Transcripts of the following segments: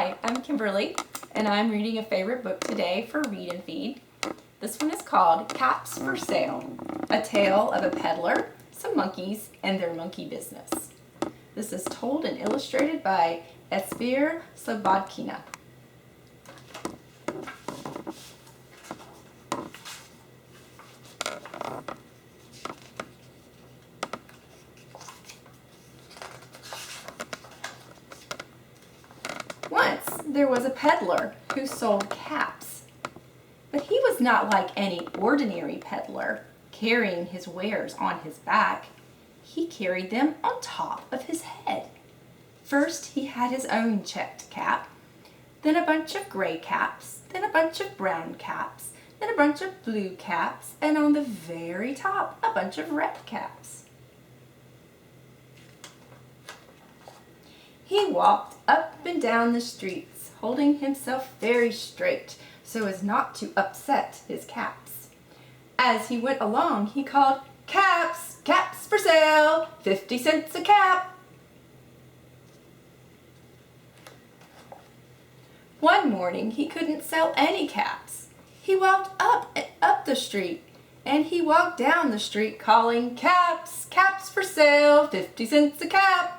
Hi, I'm Kimberly, and I'm reading a favorite book today for Read and Feed. This one is called Caps for Sale, a tale of a peddler, some monkeys, and their monkey business. This is told and illustrated by Esphyr Slobodkina. Once there was a peddler who sold caps, but he was not like any ordinary peddler, carrying his wares on his back. He carried them on top of his head. First he had his own checked cap, then a bunch of gray caps, then a bunch of brown caps, then a bunch of blue caps, and on the very top a bunch of red caps. He walked up and down the streets, holding himself very straight so as not to upset his caps. As he went along, he called, "Caps, caps for sale, 50 cents a cap." One morning, he couldn't sell any caps. He walked up and up the street, and he walked down the street calling, "Caps, caps for sale, 50 cents a cap."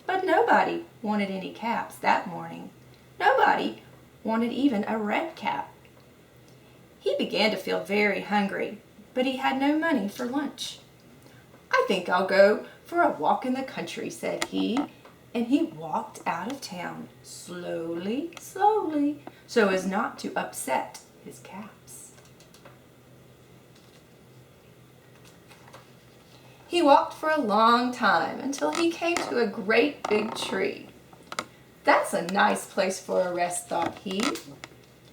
But nobody wanted any caps that morning. Nobody wanted even a red cap. He began to feel very hungry, but he had no money for lunch. "I think I'll go for a walk in the country," said he, and he walked out of town slowly, slowly, so as not to upset his caps. He walked for a long time until he came to a great big tree. "That's a nice place for a rest," thought he.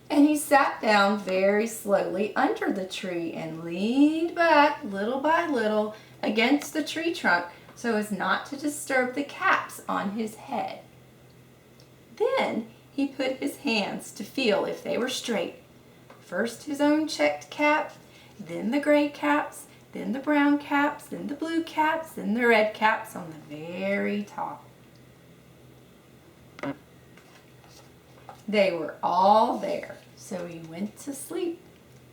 And he sat down very slowly under the tree and leaned back little by little against the tree trunk so as not to disturb the caps on his head. Then he put his hands to feel if they were straight. First his own checked cap, then the gray caps, then the brown caps, then the blue caps, then the red caps on the very top. They were all there, so he went to sleep.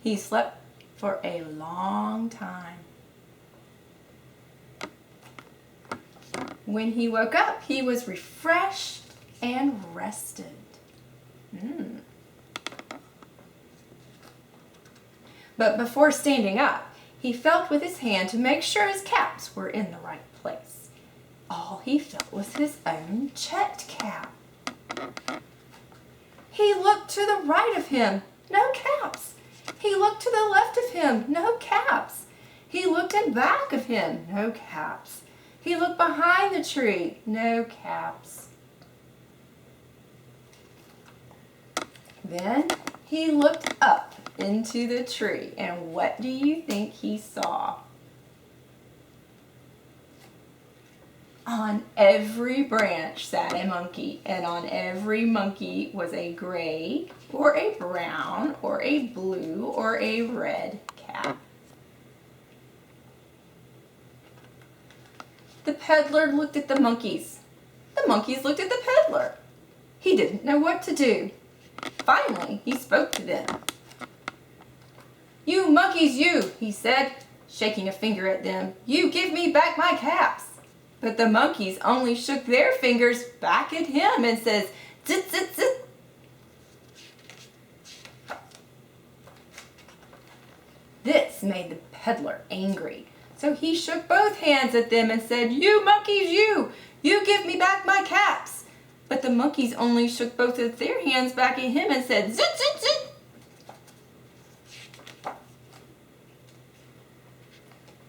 He slept for a long time. When he woke up, he was refreshed and rested. But before standing up, he felt with his hand to make sure his caps were in the right place. All he felt was his own checked cap. He looked to the right of him, no caps. He looked to the left of him, no caps. He looked in back of him, no caps. He looked behind the tree, no caps. Then he looked up into the tree, and what do you think he saw? On every branch sat a monkey, and on every monkey was a gray or a brown or a blue or a red cap. The peddler looked at the monkeys. The monkeys looked at the peddler. He didn't know what to do. Finally, he spoke to them. "You monkeys, you," he said, shaking a finger at them. "You give me back my caps." But the monkeys only shook their fingers back at him and says, "Zit, zit, zit." This made the peddler angry, so he shook both hands at them and said, "You monkeys, you give me back my caps." But the monkeys only shook both of their hands back at him and said, "Zit, zit, zit."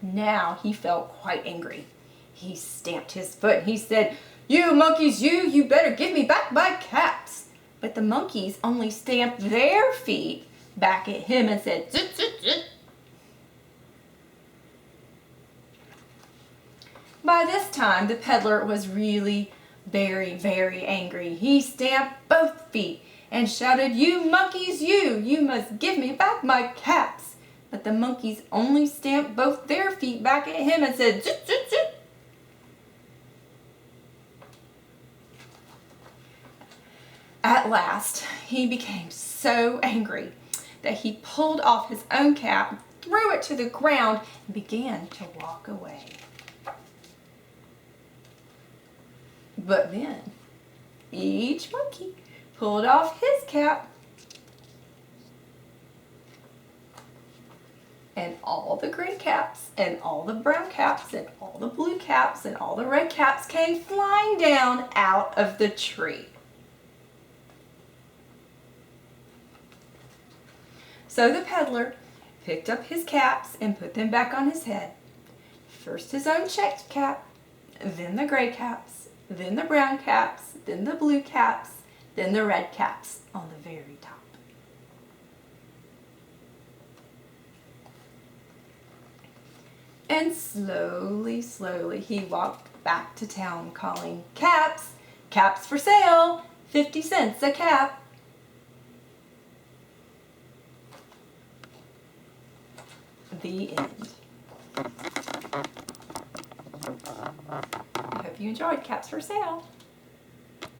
Now he felt quite angry. He stamped his foot. He said, "You monkeys, you better give me back my caps." But the monkeys only stamped their feet back at him and said, "Zit, zit, zit." By this time, the peddler was really very, very angry. He stamped both feet and shouted, "You monkeys, you must give me back my caps." But the monkeys only stamped both their feet back at him and said, "Zit, zit, zit." At last, he became so angry that he pulled off his own cap, threw it to the ground, and began to walk away. But then, each monkey pulled off his cap, and all the green caps, and all the brown caps, and all the blue caps, and all the red caps came flying down out of the tree. So the peddler picked up his caps and put them back on his head. First his own checked cap, then the gray caps, then the brown caps, then the blue caps, then the red caps on the very top. And slowly, slowly he walked back to town calling, "Caps! Caps for sale! 50 cents a cap!" The end. I hope you enjoyed Caps for Sale.